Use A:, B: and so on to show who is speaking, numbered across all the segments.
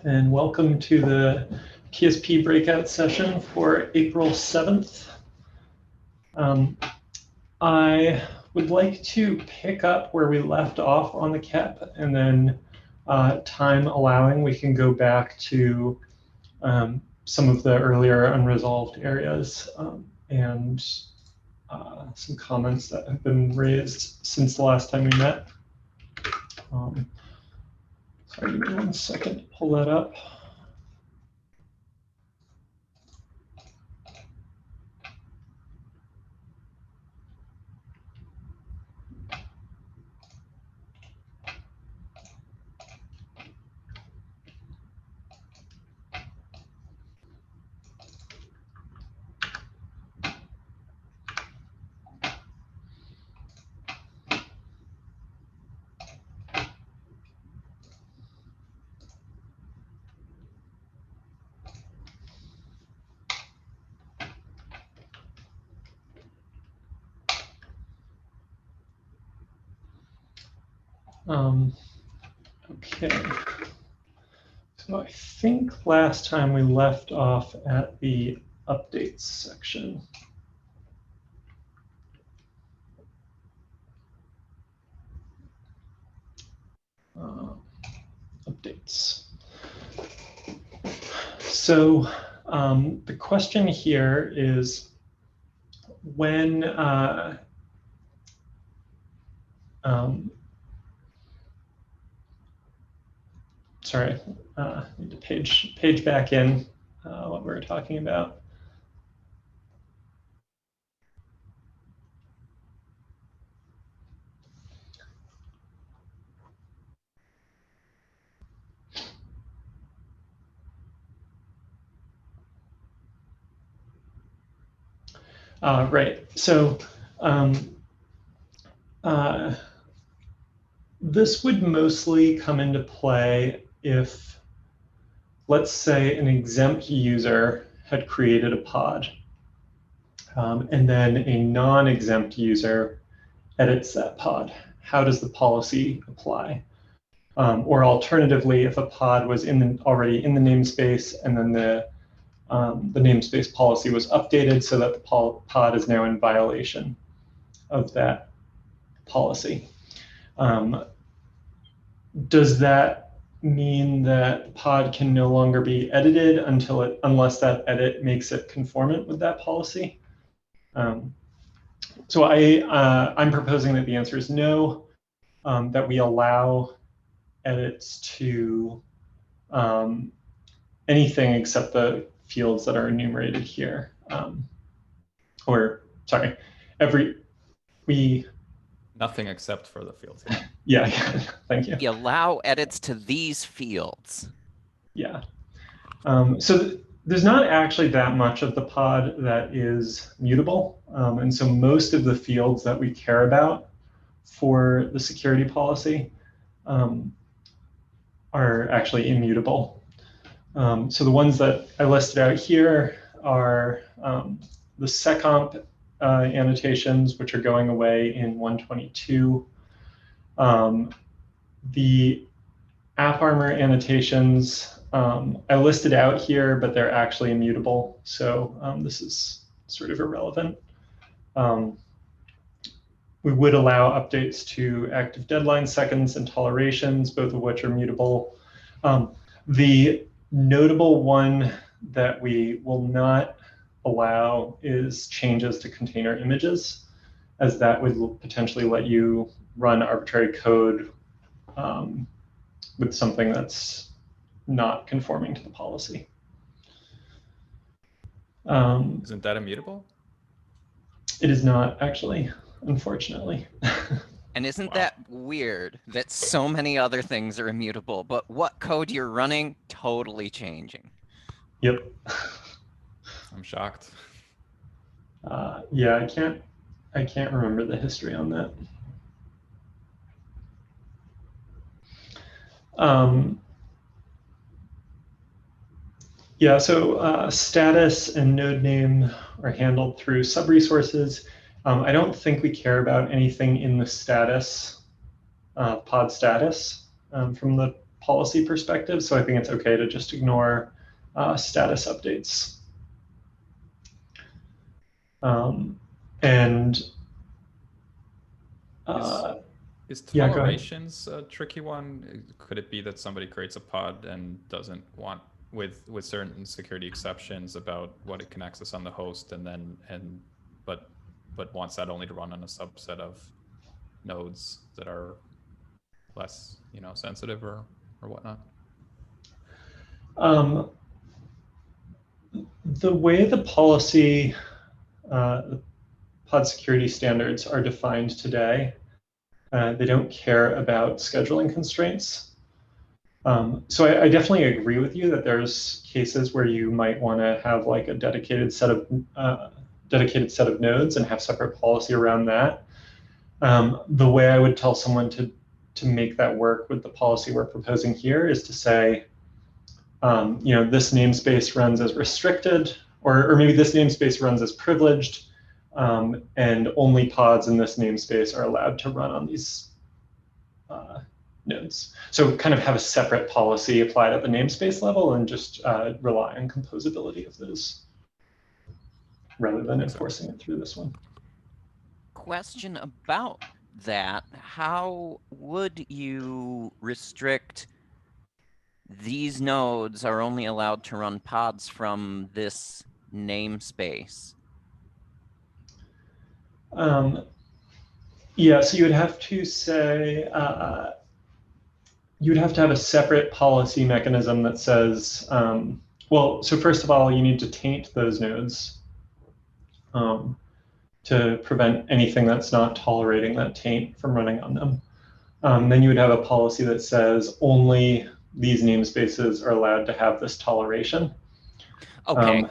A: and welcome to the PSP breakout session for April 7th. I would like to pick up where we left off on the KEP, and then time allowing, we can go back to some of the earlier unresolved areas and some comments that have been raised since the last time we met. Sorry, give me 1 second to pull that up. Okay, so I think last time we left off at the updates section. Updates. So the question here is when sorry, need to page back in what we were talking about. Right, so this would mostly come into play if, let's say, an exempt user had created a pod, and then a non-exempt user edits that pod. How does the policy apply? Or alternatively, if a pod was already in the namespace and then the namespace policy was updated so that the pod is now in violation of that policy. Does that mean that the pod can no longer be edited unless that edit makes it conformant with that policy? So I'm proposing that the answer is no, that we allow edits to anything except the fields that are enumerated here.
B: Nothing except for the fields.
A: Yeah, thank you.
C: We allow edits to these fields.
A: Yeah. So there's not actually that much of the pod that is mutable. And so most of the fields that we care about for the security policy are actually immutable. So the ones that I listed out here are the sig-auth annotations, which are going away in 122. The AppArmor annotations I listed out here, but they're actually immutable. So this is sort of irrelevant. We would allow updates to active deadline seconds and tolerations, both of which are mutable. The notable one that we will not allow is changes to container images, as that would potentially let you run arbitrary code with something that's not conforming to the policy.
B: Isn't that immutable?
A: It is not, actually, unfortunately.
C: And isn't that weird that so many other things are immutable, but what code you're running, totally changing?
A: Yep.
B: I'm shocked.
A: Yeah, I can't remember the history on that. Yeah, so status and node name are handled through sub-resources. I don't think we care about anything in the status, pod status from the policy perspective. So I think it's okay to just ignore status updates. And
B: is
A: yeah,
B: tolerations a tricky one? Could it be that somebody creates a pod and doesn't want with certain security exceptions about what it can access on the host, but wants that only to run on a subset of nodes that are less, sensitive or whatnot?
A: The way the policy, the pod security standards are defined today, they don't care about scheduling constraints. So I definitely agree with you that there's cases where you might want to have like a dedicated set of nodes and have separate policy around that. The way I would tell someone to make that work with the policy we're proposing here is to say, this namespace runs as restricted, or maybe this namespace runs as privileged, and only pods in this namespace are allowed to run on these nodes. So kind of have a separate policy applied at the namespace level and just rely on composability of those rather than enforcing it through this one.
C: Question about that. How would you restrict these nodes are only allowed to run pods from this namespace?
A: Yeah, so you would have to say, you would have to have a separate policy mechanism that says, well, so first of all, you need to taint those nodes to prevent anything that's not tolerating that taint from running on them. Then you would have a policy that says only these namespaces are allowed to have this toleration.
C: Okay.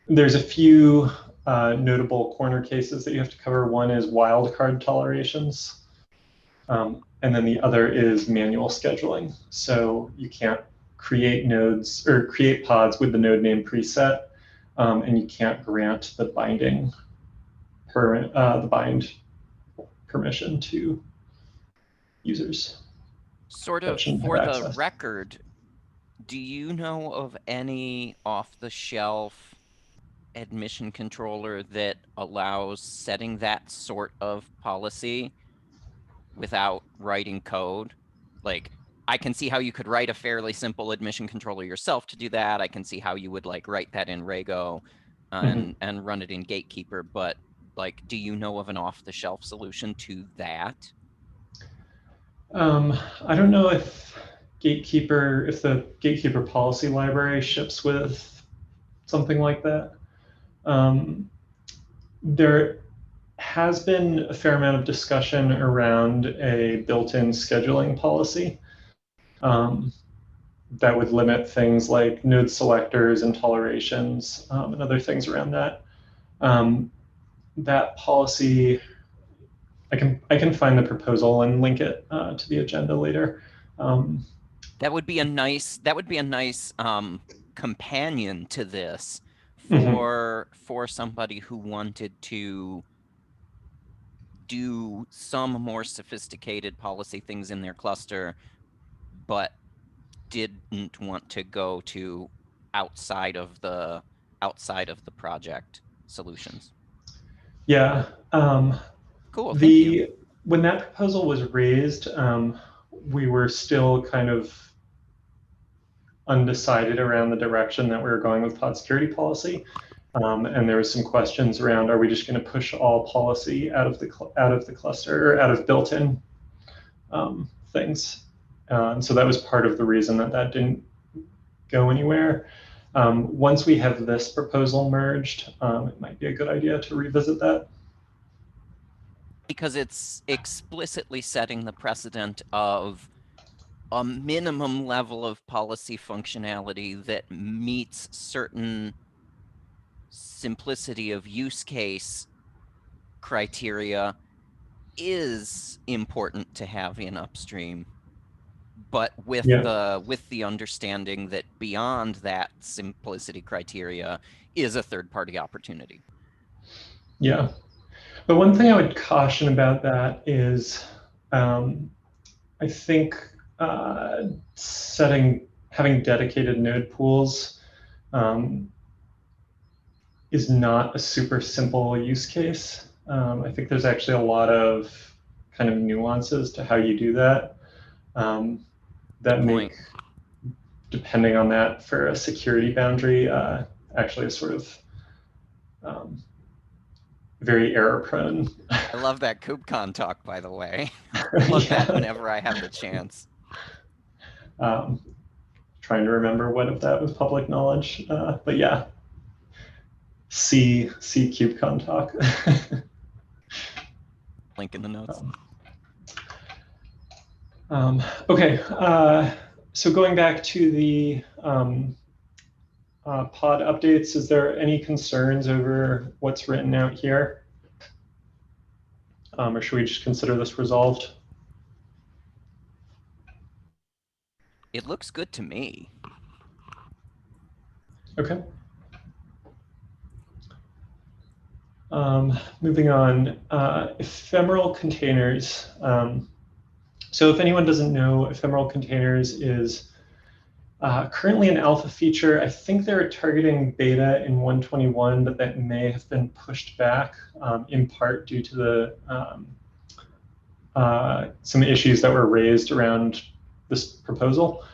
A: There's a few notable corner cases that you have to cover. One is wildcard tolerations. And then the other is manual scheduling. So you can't create nodes or create pods with the node name preset, and you can't grant the bind permission to users.
C: Sort of for the record, do you know of any off-the-shelf admission controller that allows setting that sort of policy without writing code? Like, I can see how you could write a fairly simple admission controller yourself to do that. I can see how you would like write that in Rego and run it in Gatekeeper, but like, do you know of an off-the-shelf solution to that?
A: I don't know if the Gatekeeper policy library ships with something like that. There has been a fair amount of discussion around a built-in scheduling policy that would limit things like node selectors and tolerations and other things around that. That policy, I can find the proposal and link it to the agenda later.
C: That would be a nice companion to this for somebody who wanted to do some more sophisticated policy things in their cluster, but didn't want to go to outside of the project solutions.
A: Yeah.
C: Cool. Thank you.
A: When that proposal was raised, we were still kind of undecided around the direction that we were going with pod security policy. And there was some questions around, are we just going to push all policy out of the cluster or out of built-in things? And so that was part of the reason that didn't go anywhere. Once we have this proposal merged, it might be a good idea to revisit that.
C: Because it's explicitly setting the precedent of a minimum level of policy functionality that meets certain simplicity of use case criteria is important to have in upstream, but with the understanding that beyond that simplicity criteria is a third-party opportunity.
A: Yeah. But one thing I would caution about that is I think having dedicated node pools is not a super simple use case. I think there's actually a lot of kind of nuances to how you do that that make, depending on that for a security boundary, actually a sort of very error prone.
C: I love that KubeCon talk, by the way. I love that whenever I have the chance.
A: Trying to remember what of that was public knowledge, but yeah, see KubeCon talk.
C: Link in the notes.
A: Okay, so going back to the pod updates, is there any concerns over what's written out here? Or should we just consider this resolved?
C: It looks good to me.
A: Okay. Moving on, ephemeral containers. So if anyone doesn't know, ephemeral containers is currently an alpha feature. I think they're targeting beta in 121, but that may have been pushed back in part due to the some issues that were raised around this proposal.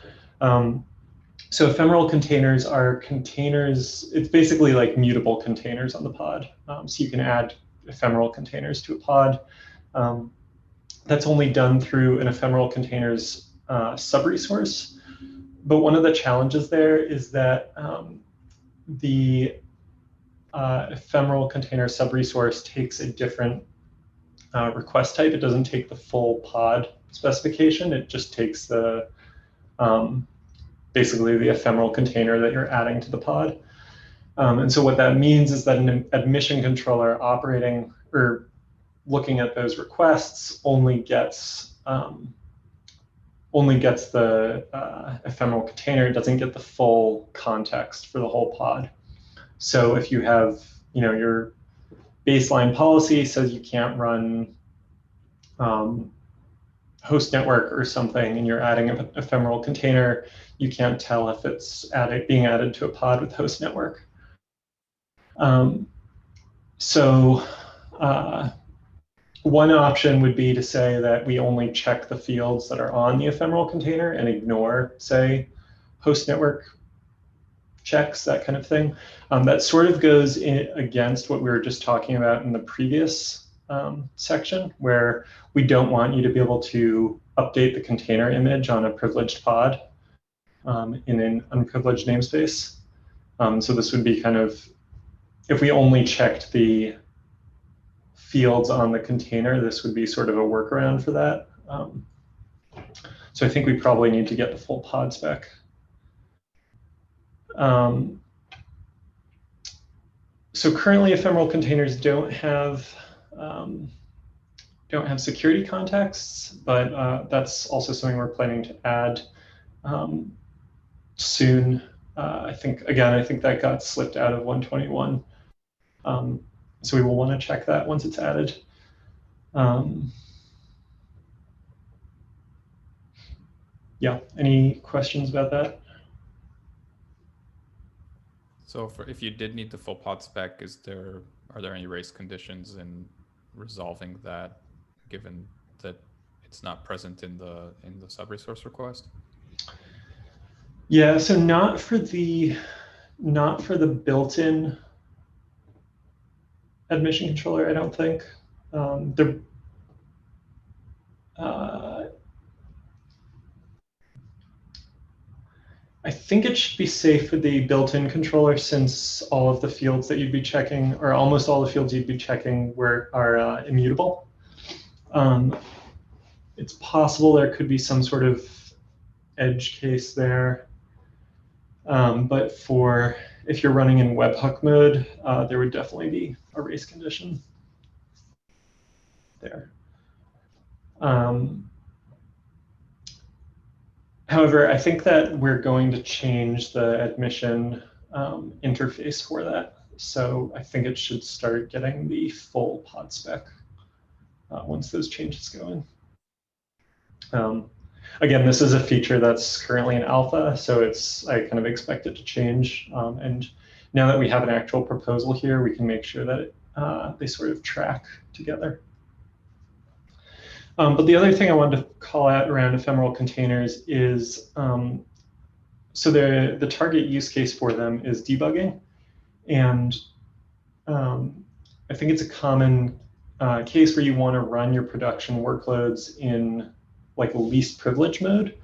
A: So ephemeral containers are containers, it's basically like mutable containers on the pod. So you can add ephemeral containers to a pod. That's only done through an ephemeral containers sub-resource. But one of the challenges there is that the ephemeral container sub-resource takes a different request type. It doesn't take the full pod specification. It just takes the basically the ephemeral container that you're adding to the pod. And so what that means is that an admission controller operating or looking at those requests only gets the ephemeral container. It doesn't get the full context for the whole pod. So if you have, your baseline policy says you can't run host network or something, and you're adding an ephemeral container, you can't tell if it's being added to a pod with host network. One option would be to say that we only check the fields that are on the ephemeral container and ignore, say, host network checks, that kind of thing. That sort of goes against what we were just talking about in the previous section, where we don't want you to be able to update the container image on a privileged pod in an unprivileged namespace. So this would be kind of, if we only checked the fields on the container, this would be sort of a workaround for that. So I think we probably need to get the full pod spec. So currently ephemeral containers don't have security contexts, but that's also something we're planning to add soon. I think that got slipped out of 121. So we will want to check that once it's added. Yeah, any questions about that?
B: So if you did need the full pod spec, are there any race conditions in resolving that, given that it's not present in the sub-resource request?
A: Yeah, so not for the built-in admission controller, I don't think. I think it should be safe for the built-in controller, since all of the fields that you'd be checking, or almost all the fields you'd be checking, are immutable. It's possible there could be some sort of edge case there. But if you're running in webhook mode, there would definitely be a race condition there. However, I think that we're going to change the admission interface for that. So I think it should start getting the full pod spec once those changes go in. Again, this is a feature that's currently in alpha, so I kind of expect it to change. And now that we have an actual proposal here, we can make sure that they sort of track together. But the other thing I wanted to call out around ephemeral containers is, so the target use case for them is debugging. And I think it's a common case where you want to run your production workloads in like least privilege mode.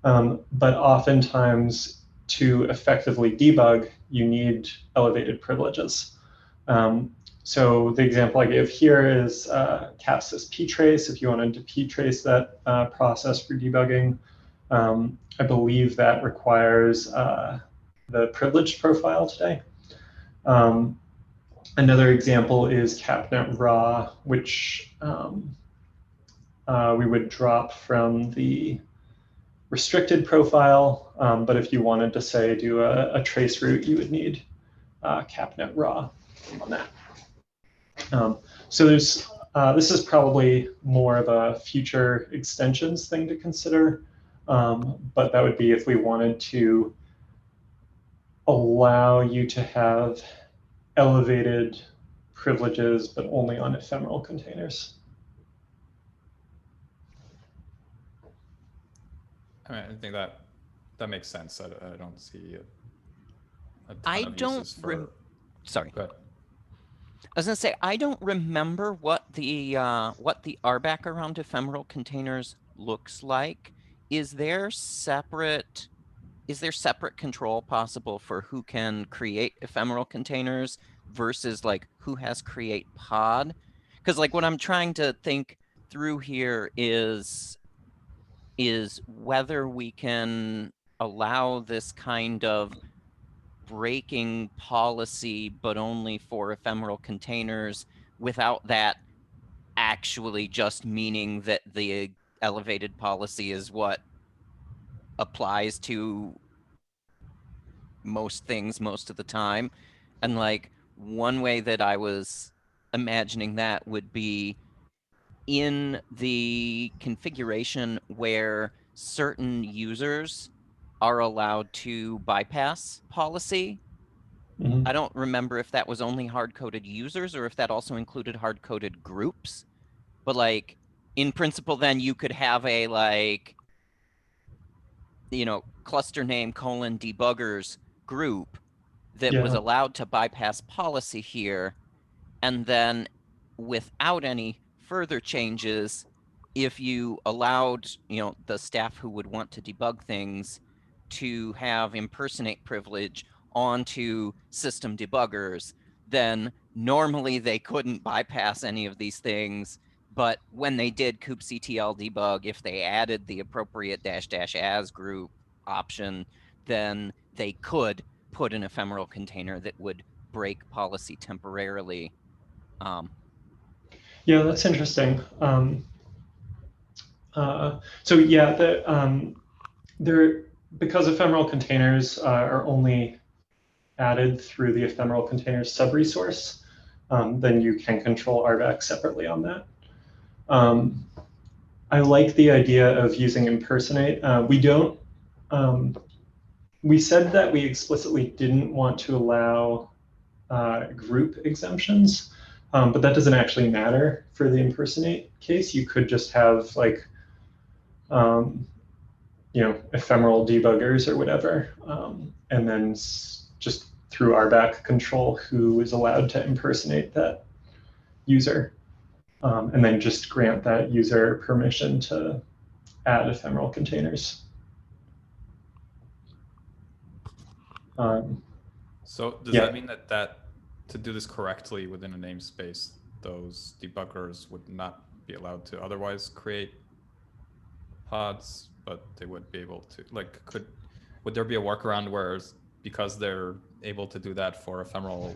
A: But oftentimes to effectively debug, you need elevated privileges. So the example I gave here is capsys ptrace. If you wanted to ptrace that process for debugging, I believe that requires the privileged profile today. Another example is capnet raw, which we would drop from the restricted profile. But if you wanted to, say, do a trace route, you would need capnet raw on that. So this is probably more of a future extensions thing to consider. But that would be if we wanted to allow you to have elevated privileges, but only on ephemeral containers.
B: I mean, I think that makes sense. I don't see a ton
C: I
B: of
C: don't
B: uses for.
C: Sorry.
B: Go ahead.
C: I was gonna say, I don't remember what the RBAC around ephemeral containers looks like. Is there separate control possible for who can create ephemeral containers versus like who has create pod? Because like what I'm trying to think through here is whether we can allow this kind of breaking policy, but only for ephemeral containers, without that actually just meaning that the elevated policy is what applies to most things most of the time. And like one way that I was imagining that would be in the configuration where certain users are allowed to bypass policy. I don't remember if that was only hard-coded users or if that also included hard-coded groups. But like in principle, then you could have a like, cluster name : debuggers group that was allowed to bypass policy here. And then without any further changes, if you allowed, the staff who would want to debug things to have impersonate privilege onto system debuggers, then normally they couldn't bypass any of these things. But when they did kubectl debug, if they added the appropriate --as group option, then they could put an ephemeral container that would break policy temporarily.
A: Yeah, that's interesting. So yeah, because ephemeral containers are only added through the ephemeral containers sub-resource, then you can control RBAC separately on that. I like the idea of using impersonate. We said that we explicitly didn't want to allow group exemptions, but that doesn't actually matter for the impersonate case. You could just have like, ephemeral debuggers or whatever, and then just through RBAC control who is allowed to impersonate that user, and then just grant that user permission to add ephemeral containers.
B: So does that mean that to do this correctly within a namespace, those debuggers would not be allowed to otherwise create pods, but they would be able to, like, would there be a workaround where because they're able to do that for ephemeral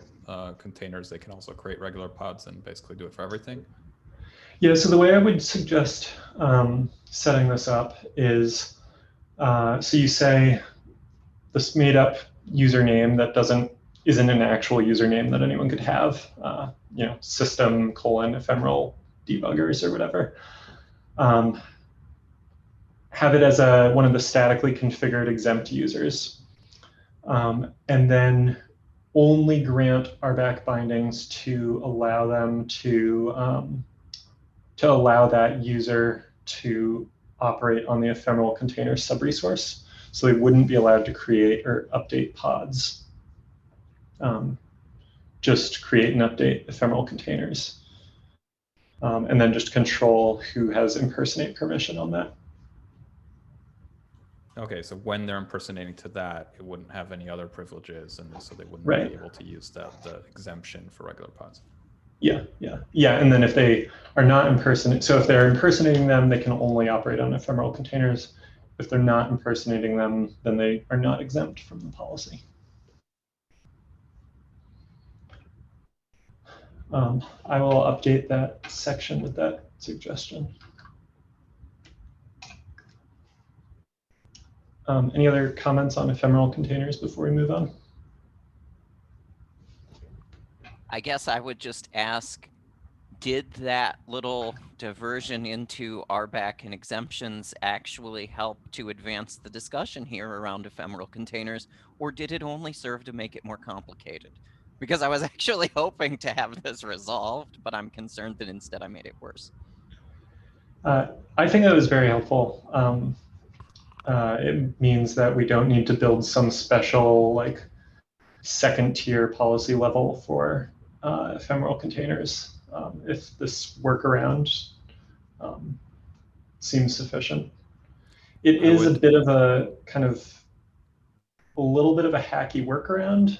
B: containers, they can also create regular pods and basically do it for everything?
A: Yeah, so the way I would suggest setting this up is, so you say this made up username that isn't an actual username that anyone could have, system : ephemeral debuggers or whatever. have it as one of the statically configured exempt users, and then only grant RBAC bindings to allow them to allow that user to operate on the ephemeral container subresource. So they wouldn't be allowed to create or update pods. Just create and update ephemeral containers. And then just control who has impersonate permission on that.
B: Okay, so when they're impersonating to that, it wouldn't have any other privileges, and so they wouldn't
A: Right.
B: be able to use the exemption for regular pods.
A: Yeah. And then if they are not impersonating, so if they're impersonating them, they can only operate on ephemeral containers. If they're not impersonating them, then they are not exempt from the policy. I will update that section with that suggestion. Any other comments on ephemeral containers before we move on?
C: I guess I would just ask, did that little diversion into RBAC and exemptions actually help to advance the discussion here around ephemeral containers, or did it only serve to make it more complicated? Because I was actually hoping to have this resolved, but I'm concerned that instead I made it worse.
A: I think that was very helpful. It means that we don't need to build some special like second tier policy level for ephemeral containers if this workaround seems sufficient. It is a bit of a kind of a little bit of a hacky workaround.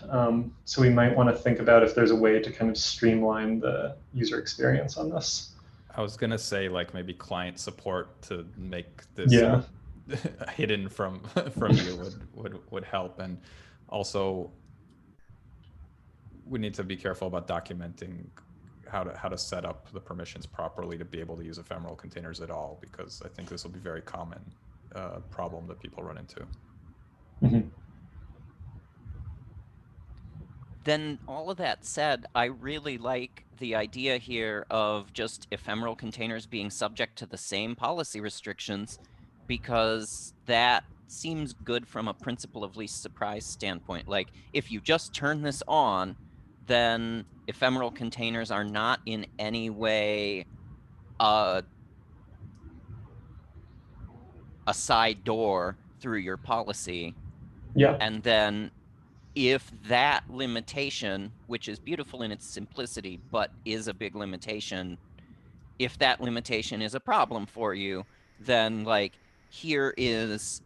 A: So we might want to think about if there's a way to kind of streamline the user experience on this.
B: I was gonna say like maybe client support to make this hidden from you would help, and also we need to be careful about documenting how to set up the permissions properly to be able to use ephemeral containers at all, because I think this will be a very common problem that people run into.
A: Mm-hmm.
C: Then all of that said, I really like the idea here of just ephemeral containers being subject to the same policy restrictions, because that seems good from a principle of least surprise standpoint. Like if you just turn this on, then ephemeral containers are not in any way a side door through your policy.
A: Yeah.
C: And then if that limitation, which is beautiful in its simplicity, but is a big limitation, if that limitation is a problem for you, then like here is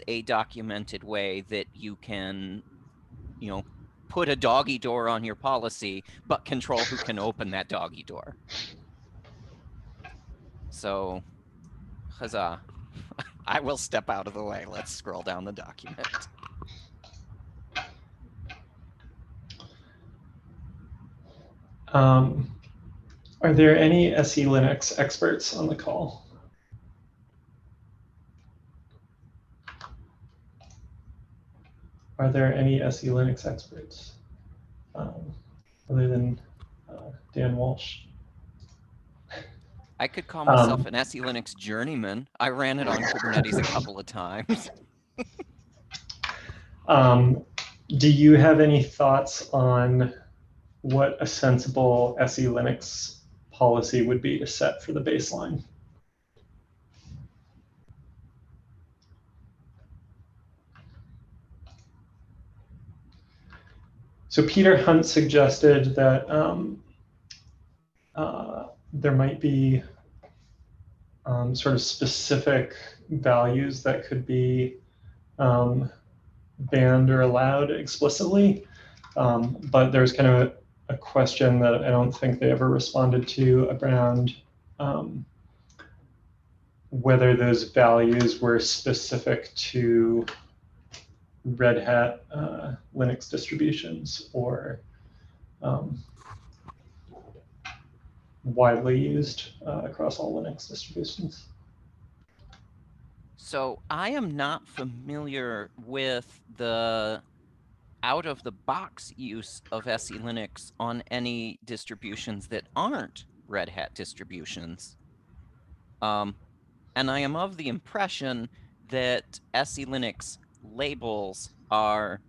C: a documented way that you can, you know, put a doggy door on your policy, but control who can open that doggy door. So, huzzah. I will step out of the way. Let's scroll down the document.
A: Are there any SE Linux experts on the call? Are there any SE Linux experts other than Dan Walsh?
C: I could call myself an SE Linux journeyman. I ran it on Kubernetes a couple of times.
A: Do you have any thoughts on what a sensible SE Linux policy would be to set for the baseline? So Peter Hunt suggested that there might be sort of specific values that could be banned or allowed explicitly, but there's kind of a question that I don't think they ever responded to around whether those values were specific to Red Hat Linux distributions or widely used across all Linux distributions.
C: So I am not familiar with the out-of-the-box use of SE Linux on any distributions that aren't Red Hat distributions. And And I am of the impression that SE Linux labels are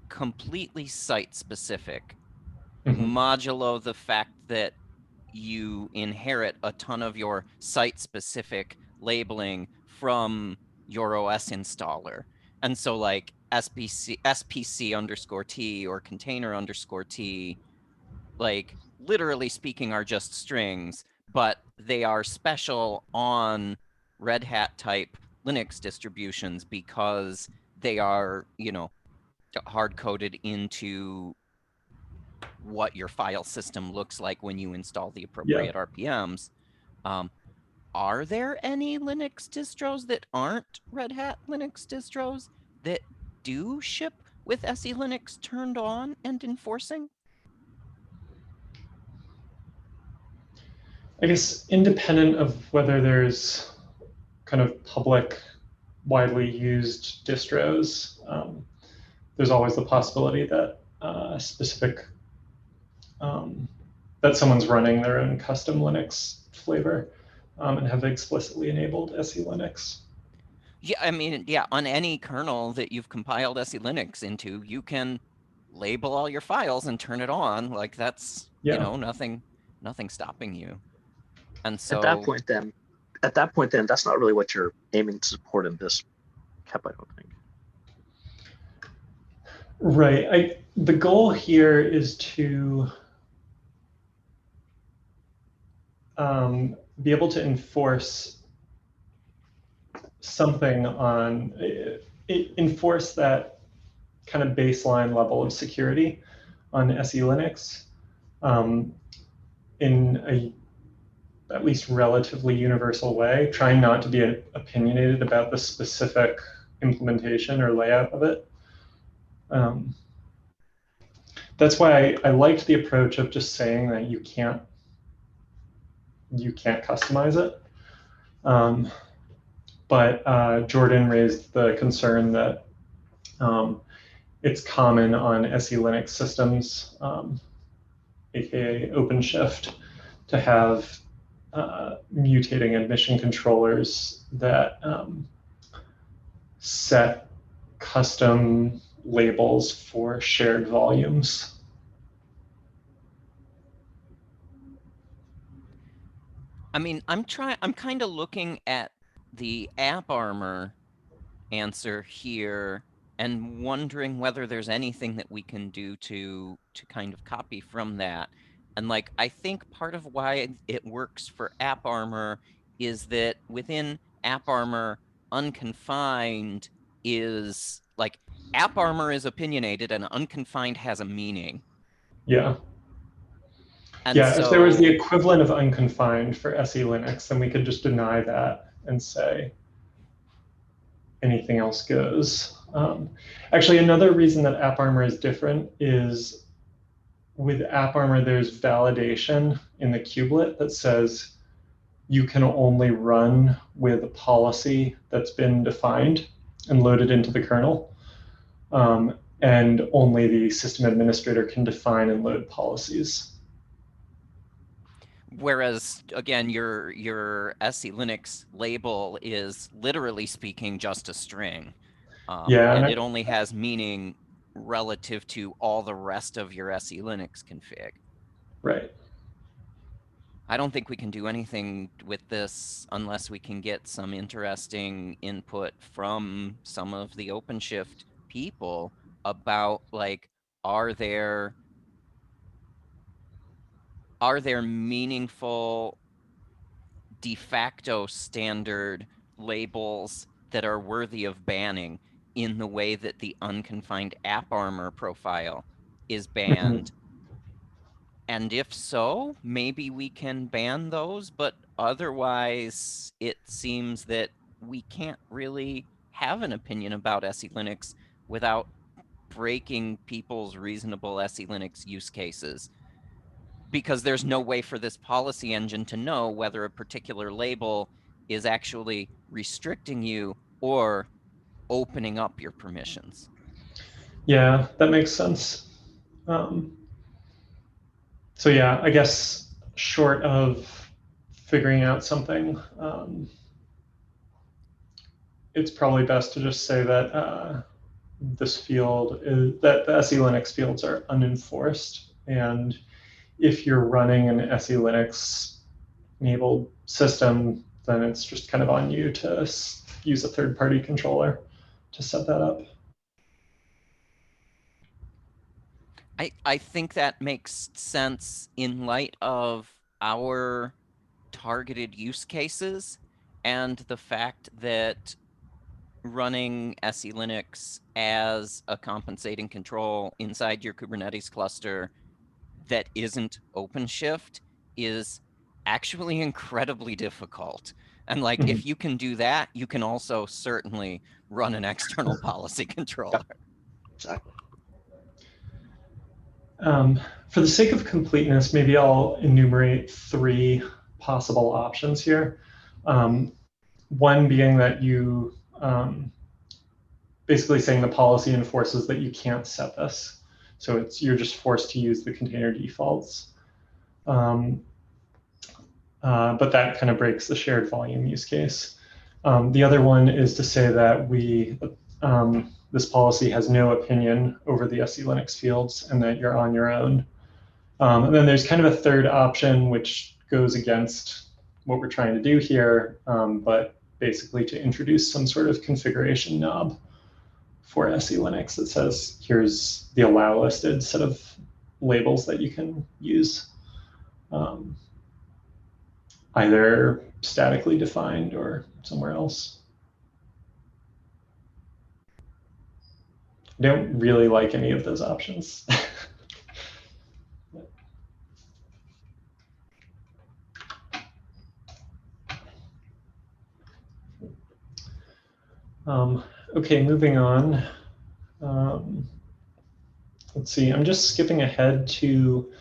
C: completely site-specific, modulo the fact that you inherit a ton of your site-specific labeling from your OS installer. And so like SPC underscore T or container underscore T, like literally speaking are just strings, but they are special on Red Hat type Linux distributions because they are, you know, hard-coded into what your file system looks like when you install the appropriate RPMs. Are there any Linux distros that aren't Red Hat Linux distros that do ship with SE Linux turned on and enforcing?
A: I guess independent of whether there's kind of public, widely used distros, there's always the possibility that that someone's running their own custom Linux flavor and have explicitly enabled SE Linux.
C: Yeah, I mean, yeah, on any kernel that you've compiled SE Linux into, you can label all your files and turn it on. Like that's, you know, nothing stopping you. And so
D: at that point then, that's not really what you're aiming to support in this KEP, I don't think.
A: Right. The goal here is to be able to enforce something on, enforce that kind of baseline level of security on SE Linux in a at least relatively universal way, trying not to be opinionated about the specific implementation or layout of it. That's why I liked the approach of just saying that you can't customize it. But Jordan raised the concern that it's common on SE Linux systems, aka OpenShift, to have mutating admission controllers that set custom labels for shared volumes.
C: I mean, I'm kind of looking at the AppArmor answer here and wondering whether there's anything that we can do to kind of copy from that. And like, I think part of why it works for AppArmor is that within AppArmor, unconfined is like, AppArmor is opinionated and unconfined has a meaning.
A: Yeah.
C: And
A: yeah,
C: so,
A: if there was the equivalent of unconfined for SE Linux, then we could just deny that and say anything else goes. Actually, another reason that AppArmor is different is with AppArmor, there's validation in the kubelet that says you can only run with a policy that's been defined and loaded into the kernel. And only the system administrator can define and load policies.
C: Whereas, again, your SE Linux label is literally speaking just a string. And it only has meaning relative to all the rest of your SE Linux config.
A: Right.
C: I don't think we can do anything with this unless we can get some interesting input from some of the OpenShift people about, like, are there meaningful de facto standard labels that are worthy of banning in the way that the unconfined AppArmor profile is banned? And if so, maybe we can ban those, but otherwise it seems that we can't really have an opinion about SE Linux without breaking people's reasonable SE Linux use cases, because there's no way for this policy engine to know whether a particular label is actually restricting you or opening up your permissions.
A: Yeah, that makes sense. So yeah, I guess short of figuring out something it's probably best to just say that this field is that the SE Linux fields are unenforced, and if you're running an SE Linux enabled system, then it's just kind of on you to use a third-party controller to set that up.
C: I think that makes sense in light of our targeted use cases and the fact that running SE Linux as a compensating control inside your Kubernetes cluster that isn't OpenShift is actually incredibly difficult. And like, if you can do that, you can also certainly run an external policy controller.
D: Exactly.
A: For the sake of completeness, maybe I'll enumerate 3 possible options here. One being that you basically saying the policy enforces that you can't set this. So you're just forced to use the container defaults. But that kind of breaks the shared volume use case. The other one is to say that this policy has no opinion over the SE Linux fields and that you're on your own. And then there's kind of a third option, which goes against what we're trying to do here, but basically to introduce some sort of configuration knob for SE Linux that says, here's the allow listed set of labels that you can use, either statically defined or somewhere else. I don't really like any of those options. Okay, moving on. Let's see, I'm just skipping ahead to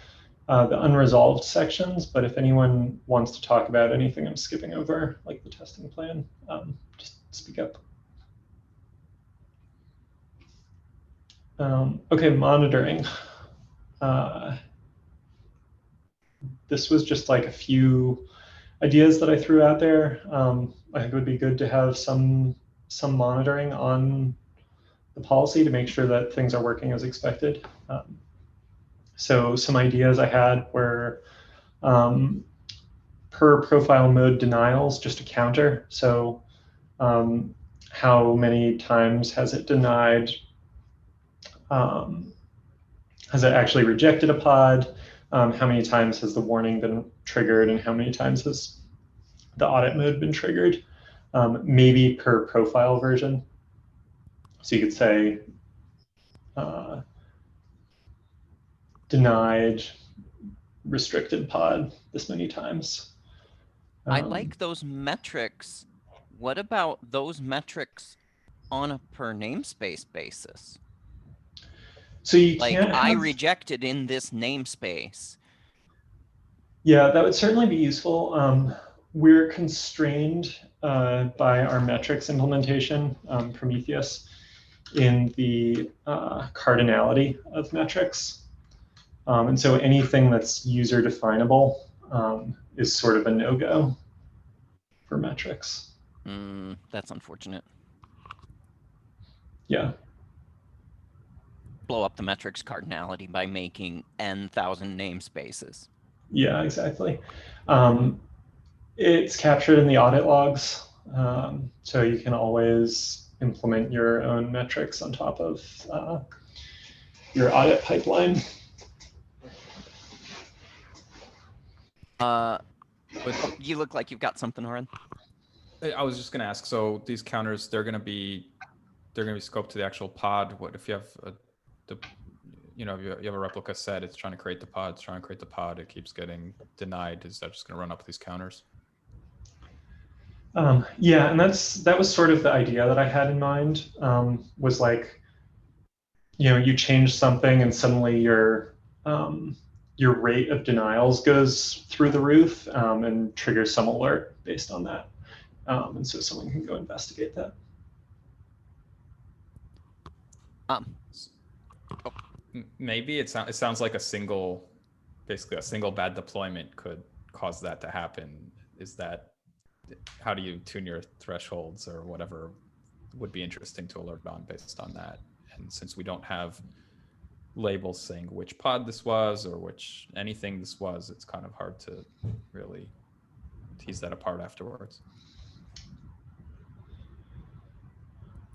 A: the unresolved sections, but if anyone wants to talk about anything I'm skipping over, like the testing plan, just speak up. Okay, monitoring. This was just like a few ideas that I threw out there. I think it would be good to have some monitoring on the policy to make sure that things are working as expected. So some ideas I had were per profile mode denials, just a counter. So how many times has it denied? Has it actually rejected a pod? How many times has the warning been triggered, and how many times has the audit mode been triggered? Maybe per profile version. So you could say denied restricted pod this many times.
C: I like those metrics. What about those metrics on a per namespace basis?
A: So you
C: like,
A: can't
C: I rejected in this namespace.
A: Yeah, that would certainly be useful. We're constrained by our metrics implementation, Prometheus, in the cardinality of metrics. And so anything that's user definable is sort of a no-go for metrics.
C: That's unfortunate.
A: Yeah.
C: Blow up the metrics cardinality by making n,000 namespaces.
A: Yeah, exactly. It's captured in the audit logs, so you can always implement your own metrics on top of your audit pipeline.
C: You look like you've got something, Oren.
B: I was just going to ask. So these counters, they're going to be scoped to the actual pod. What if you have you have a replica set? It's trying to create the pod. It keeps getting denied. Is that just going to run up these counters?
A: Yeah, and that was sort of the idea that I had in mind. Was like, you change something and suddenly your rate of denials goes through the roof and triggers some alert based on that. And so someone can go investigate that.
B: Maybe it sounds like basically a single bad deployment could cause that to happen. How do you tune your thresholds or whatever would be interesting to alert on based on that. And since we don't have labels saying which pod this was or which anything this was, it's kind of hard to really tease that apart afterwards.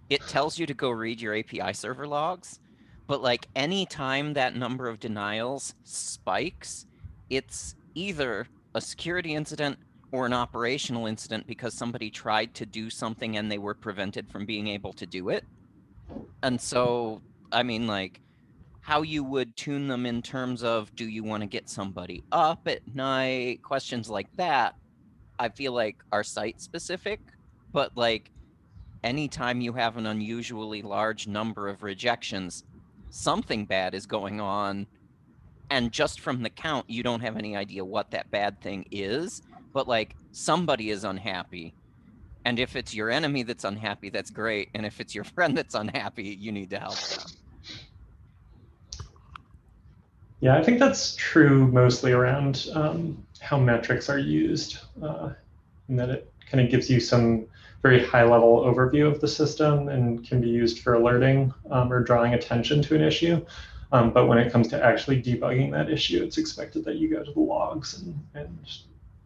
C: It tells you to go read your API server logs, but like any time that number of denials spikes, it's either a security incident or an operational incident because somebody tried to do something and they were prevented from being able to do it. And so, I mean, like, how you would tune them in terms of, do you want to get somebody up at night? Questions like that, I feel like are site specific, but like anytime you have an unusually large number of rejections, something bad is going on. And just from the count, you don't have any idea what that bad thing is, but like somebody is unhappy. And if it's your enemy that's unhappy, that's great. And if it's your friend that's unhappy, you need to help them.
A: Yeah, I think that's true mostly around how metrics are used, and that it kind of gives you some very high-level overview of the system and can be used for alerting or drawing attention to an issue. But when it comes to actually debugging that issue, it's expected that you go to the logs and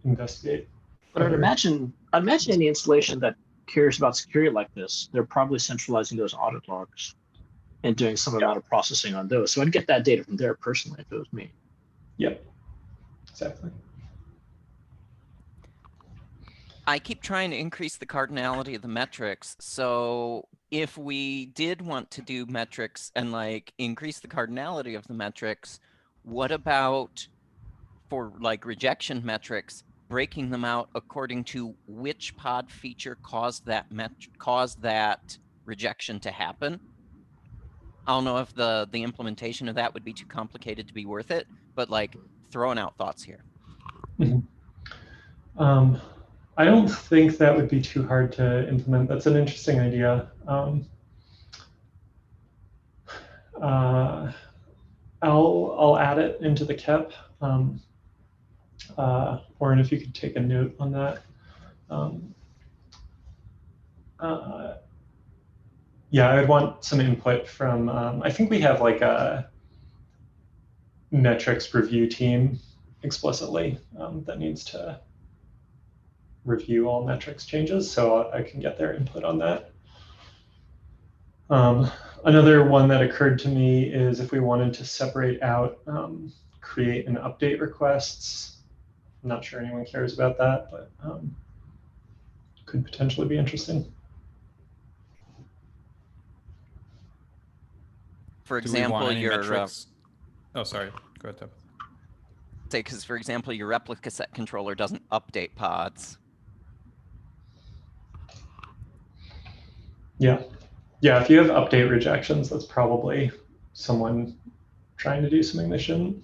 A: investigate.
D: But I'd imagine any installation that cares about security like this, they're probably centralizing those audit logs and doing some amount of processing on those. So I'd get that data from there personally if it was me.
A: Yep, exactly.
C: I keep trying to increase the cardinality of the metrics. So if we did want to do metrics and like increase the cardinality of the metrics, what about for like rejection metrics, breaking them out according to which pod feature caused that rejection to happen? I don't know if the implementation of that would be too complicated to be worth it, but like throwing out thoughts here.
A: Mm-hmm. I don't think that would be too hard to implement. That's an interesting idea. I'll add it into the KEP, or if you could take a note on that. Yeah, I would want some input from, I think we have like a metrics review team explicitly that needs to review all metrics changes, so I can get their input on that. Another one that occurred to me is if we wanted to separate out create and update requests. I'm not sure anyone cares about that, but could potentially be interesting.
C: For example, your
B: metrics? Oh, sorry. Go ahead, Tabitha.
C: Say, because for example, your replica set controller doesn't update pods.
A: Yeah. Yeah, if you have update rejections, that's probably someone trying to do something they shouldn't.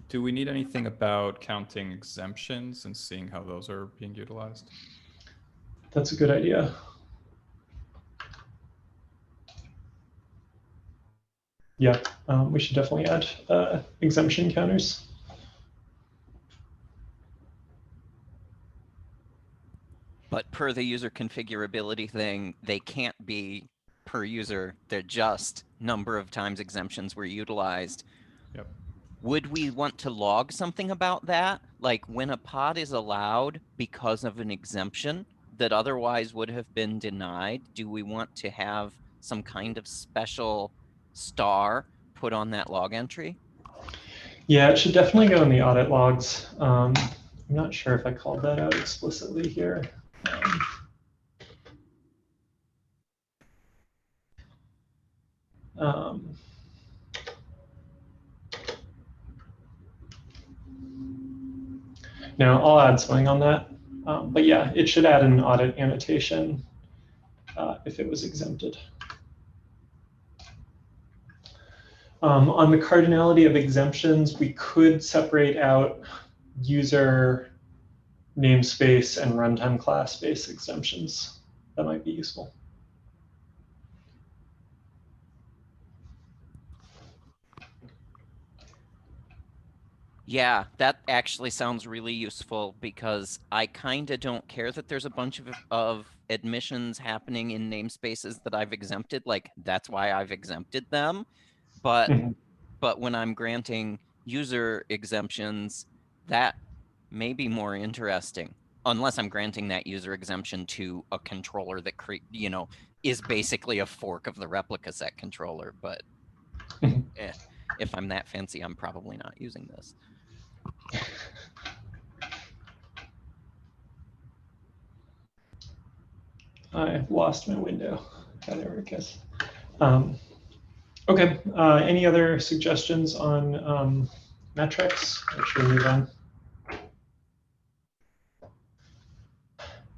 B: Do we need anything about counting exemptions and seeing how those are being utilized?
A: That's a good idea. Yeah, we should definitely add exemption counters.
C: But per the user configurability thing, they can't be per user. They're just number of times exemptions were utilized.
B: Yep.
C: Would we want to log something about that? Like when a pod is allowed because of an exemption that otherwise would have been denied, do we want to have some kind of special star put on that log entry?
A: Yeah, it should definitely go in the audit logs. I'm not sure if I called that out explicitly here. Now I'll add something on that. But yeah, it should add an audit annotation if it was exempted. On the cardinality of exemptions, we could separate out user namespace and runtime class-based exemptions. That might be useful.
C: Yeah, that actually sounds really useful because I kind of don't care that there's a bunch of admissions happening in namespaces that I've exempted. Like, that's why I've exempted them. But but when I'm granting user exemptions, that may be more interesting. Unless I'm granting that user exemption to a controller that is basically a fork of the replica set controller. But if I'm that fancy, I'm probably not using this.
A: I've lost my window. Oh, there it goes. Okay, any other suggestions on metrics? Or should we move on?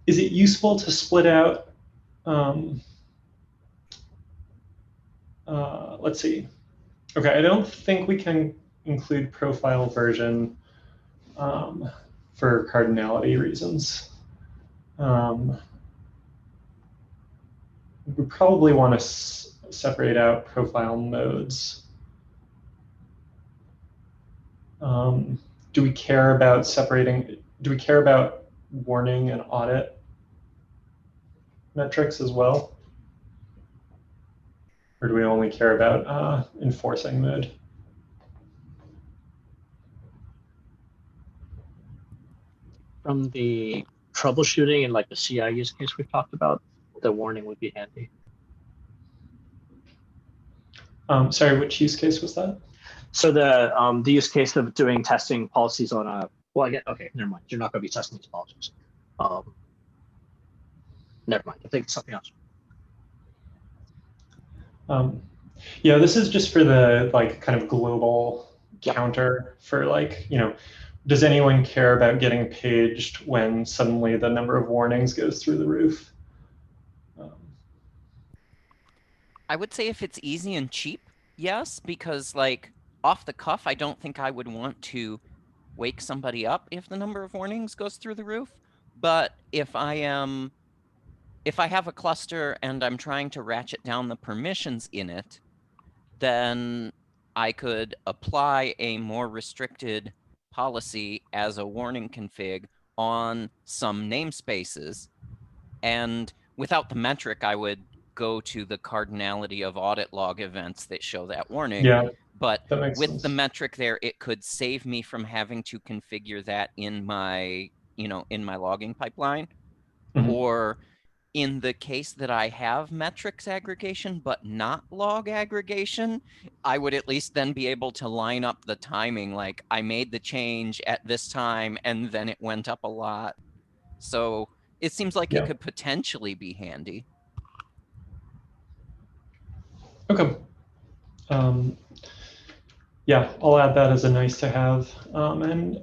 A: Is it useful to split out, let's see. Okay, I don't think we can include profile version for cardinality reasons. We probably want to separate out profile modes. Do we care about separating, do we care about warning and audit metrics as well? Or do we only care about enforcing mode?
D: From the troubleshooting and like the CI use case we've talked about, the warning would be handy.
A: Sorry, which use case was that?
D: So the use case of doing testing policies on a, well, again, okay, never mind. You're not going to be testing these policies. Never mind. I think it's something else.
A: Yeah, this is just for the like kind of global counter for like, does anyone care about getting paged when suddenly the number of warnings goes through the roof?
C: I would say if it's easy and cheap, yes, because like off the cuff, I don't think I would want to wake somebody up if the number of warnings goes through the roof. But if I have a cluster and I'm trying to ratchet down the permissions in it, then I could apply a more restricted policy as a warning config on some namespaces. And without the metric, I would go to the cardinality of audit log events that show that warning.
A: Yeah,
C: but with
A: sense.
C: the metric there, it could save me from having to configure that in my, in my logging pipeline. Or in the case that I have metrics aggregation, but not log aggregation, I would at least then be able to line up the timing. Like I made the change at this time and then it went up a lot. So it seems like it could potentially be handy.
A: Okay. Yeah, I'll add that as a nice to have and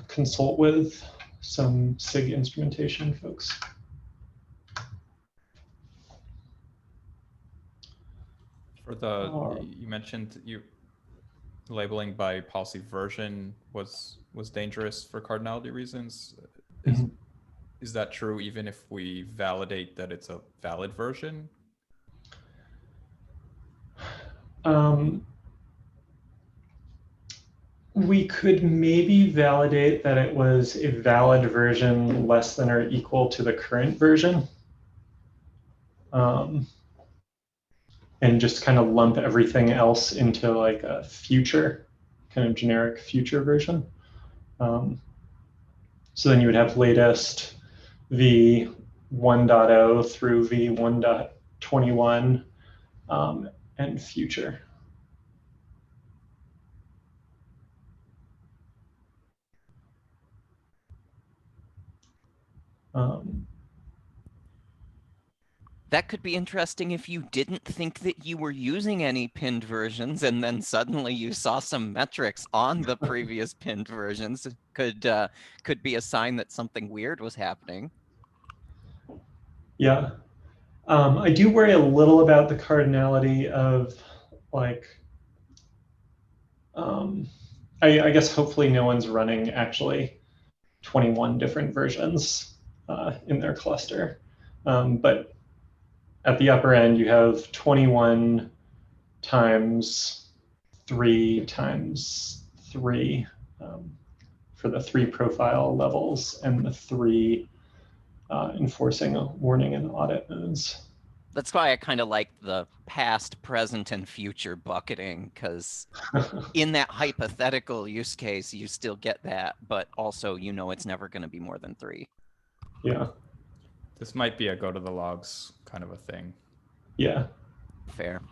A: consult with some SIG instrumentation folks.
B: For the, you mentioned labeling by policy version was dangerous for cardinality reasons. Is that true even if we validate that it's a valid version?
A: We could maybe validate that it was a valid version less than or equal to the current version. And just kind of lump everything else into like a future, kind of generic future version. So then you would have latest v 1.0 through v 1.21 and future.
C: That could be interesting if you didn't think that you were using any pinned versions and then suddenly you saw some metrics on the previous pinned versions. Could be a sign that something weird was happening.
A: Yeah. I do worry a little about the cardinality of like, I guess hopefully no one's running actually 21 different versions in their cluster. But at the upper end, you have 21 times 3 times 3 for the 3 profile levels and the 3 enforcing a warning and audit modes.
C: That's why I kind of like the past, present, and future bucketing, because in that hypothetical use case, you still get that, but also you know it's never going to be more than 3.
A: Yeah.
B: This might be a go to the logs kind of a thing.
A: Yeah.
C: Fair.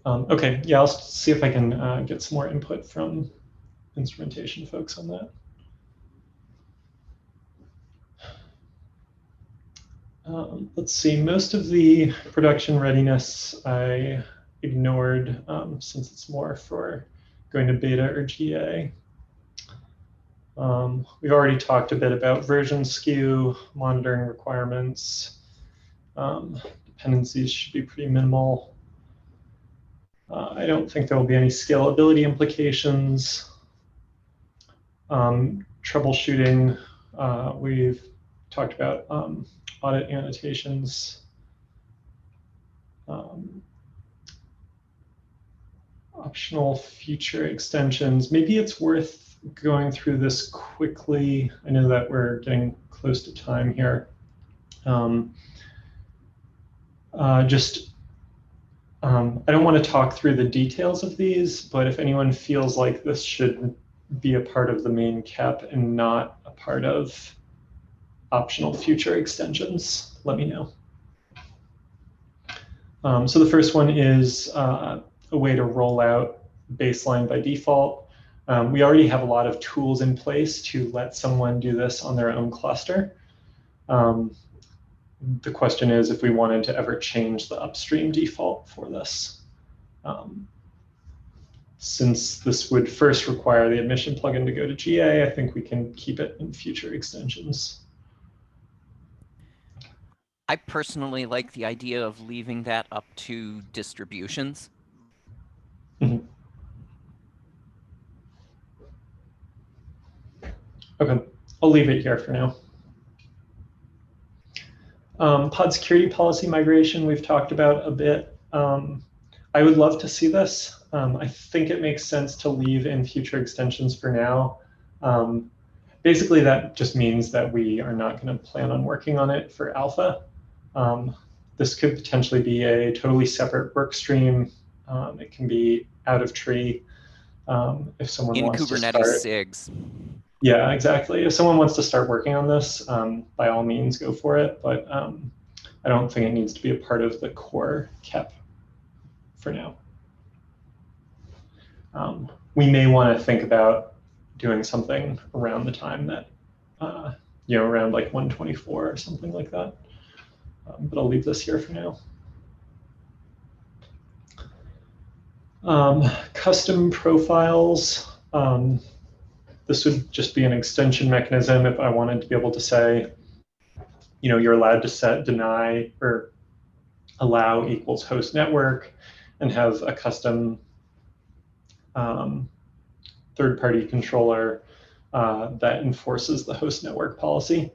A: Okay, yeah, I'll see if I can get some more input from instrumentation folks on that. Let's see, most of the production readiness I ignored since it's more for going to beta or GA. We've already talked a bit about version skew, monitoring requirements. Dependencies should be pretty minimal. I don't think there will be any scalability implications. Troubleshooting, we've talked about audit annotations. Optional feature extensions. Maybe it's worth going through this quickly. I know that we're getting close to time here. I don't want to talk through the details of these, but if anyone feels like this should be a part of the main CAP and not a part of optional future extensions, let me know. So the first one is a way to roll out baseline by default. We already have a lot of tools in place to let someone do this on their own cluster. The question is if we wanted to ever change the upstream default for this. Since this would first require the admission plugin to go to GA, I think we can keep it in future extensions.
C: I personally like the idea of leaving that up to distributions.
A: Mm-hmm. Okay, I'll leave it here for now. Pod security policy migration, we've talked about a bit. I would love to see this. I think it makes sense to leave in future extensions for now. Basically, that just means that we are not going to plan on working on it for alpha. This could potentially be a totally separate work stream. It can be out of tree if someone wants to start.
C: In Kubernetes SIGs.
A: Yeah, exactly. If someone wants to start working on this, by all means, go for it. But I don't think it needs to be a part of the core KEP for now. We may want to think about doing something around the time that, around like 124 or something like that. But I'll leave this here for now. Custom profiles. This would just be an extension mechanism if I wanted to be able to say, you're allowed to set deny or allow equals host network and have a custom third-party controller that enforces the host network policy.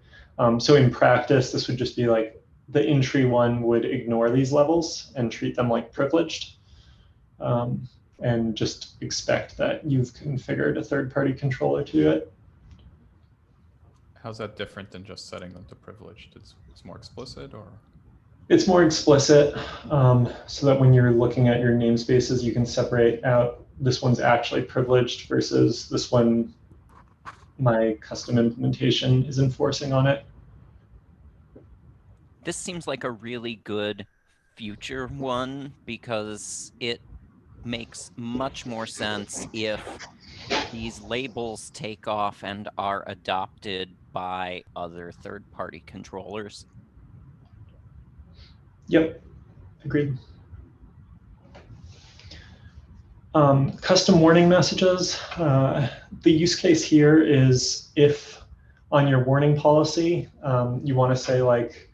A: So in practice, this would just be like the entry one would ignore these levels and treat them like privileged. And just expect that you've configured a third-party controller to do it.
B: How's that different than just setting them to privileged? It's more explicit, or?
A: It's more explicit, so that when you're looking at your namespaces, you can separate out this one's actually privileged versus this one my custom implementation is enforcing on it.
C: This seems like a really good future one because it makes much more sense if these labels take off and are adopted by other third-party controllers.
A: Yep, agreed. Custom warning messages. The use case here is if on your warning policy, you want to say like,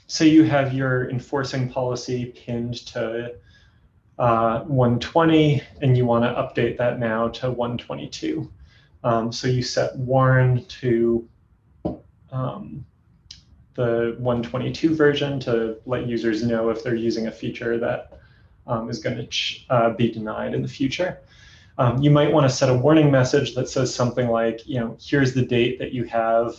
A: say you have your enforcing policy pinned to 120 and you want to update that now to 122. So you set warn to the 122 version to let users know if they're using a feature that is going to be denied in the future. You might want to set a warning message that says something like, here's the date that you have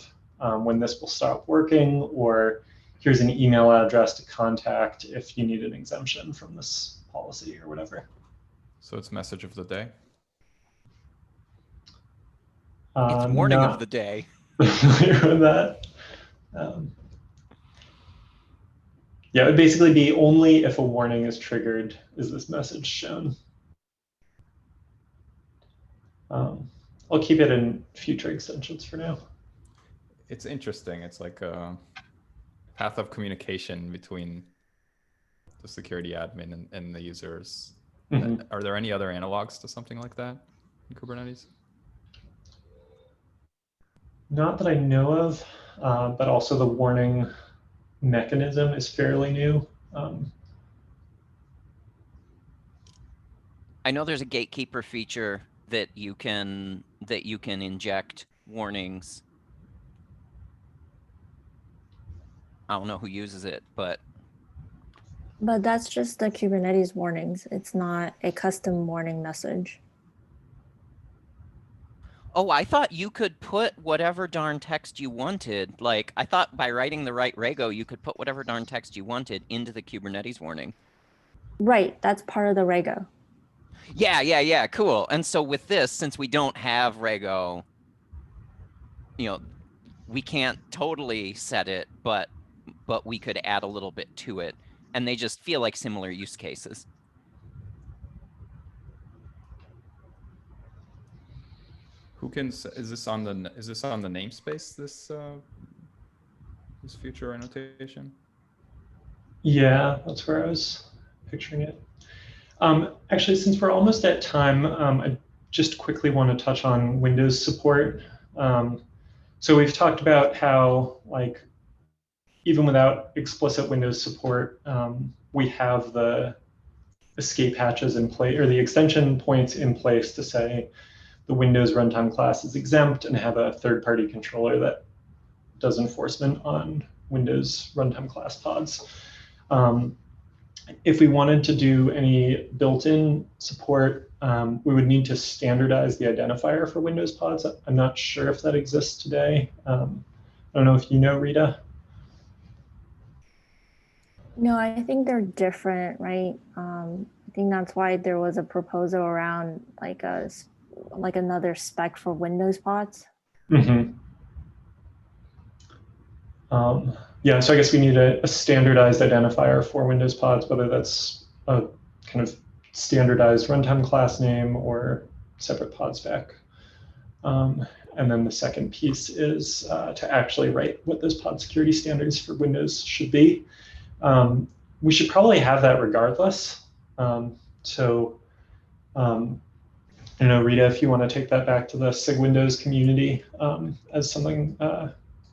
A: when this will stop working, or here's an email address to contact if you need an exemption from this policy or whatever.
B: So it's message of the day?
C: It's warning of the day.
A: Familiar with that? Yeah, it would basically be only if a warning is triggered is this message shown. I'll keep it in future extensions for now.
B: It's interesting. It's like a path of communication between the security admin and the users.
A: Mm-hmm.
B: Are there any other analogs to something like that in Kubernetes?
A: Not that I know of, but also the warning mechanism is fairly new.
C: I know there's a gatekeeper feature that you can inject warnings. I don't know who uses it, but
E: that's just the Kubernetes warnings. It's not a custom warning message.
C: oh, I thought you could put whatever darn text you wanted. Like, I thought by writing the right Rego, you could put whatever darn text you wanted into the Kubernetes warning.
E: Right, that's part of the Rego.
C: Yeah, cool. And so with this, since we don't have Rego, we can't totally set it, but we could add a little bit to it. And they just feel like similar use cases.
B: Who can, is this on the namespace, this future annotation?
A: Yeah, that's where I was picturing it. Actually, since we're almost at time, I just quickly want to touch on Windows support. So we've talked about how, like, even without explicit Windows support, we have the escape hatches in place, or the extension points in place to say the Windows runtime class is exempt and have a third-party controller that does enforcement on Windows runtime class pods. If we wanted to do any built-in support, we would need to standardize the identifier for Windows pods. I'm not sure if that exists today. I don't know if you know, Rita.
E: No, I think they're different, right? I think that's why there was a proposal around like another spec for Windows pods.
A: Mm-hmm. Yeah, so I guess we need a standardized identifier for Windows pods, whether that's a kind of standardized runtime class name or separate pod spec. And then the second piece is to actually write what those pod security standards for Windows should be. We should probably have that regardless. I don't know, Rita, if you want to take that back to the SIG Windows community as something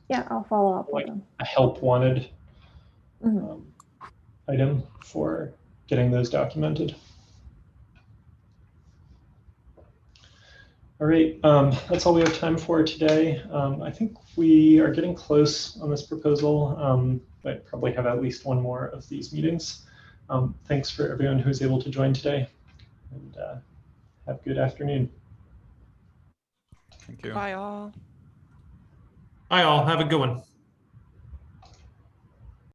E: yeah, I'll follow up
A: like
E: with them.
A: a help wanted item for getting those documented. All right, that's all we have time for today. I think we are getting close on this proposal. But probably have at least one more of these meetings. Thanks for everyone who's able to join today, and have a good afternoon.
B: Thank you.
C: Bye all.
F: Bye all. Have a good one.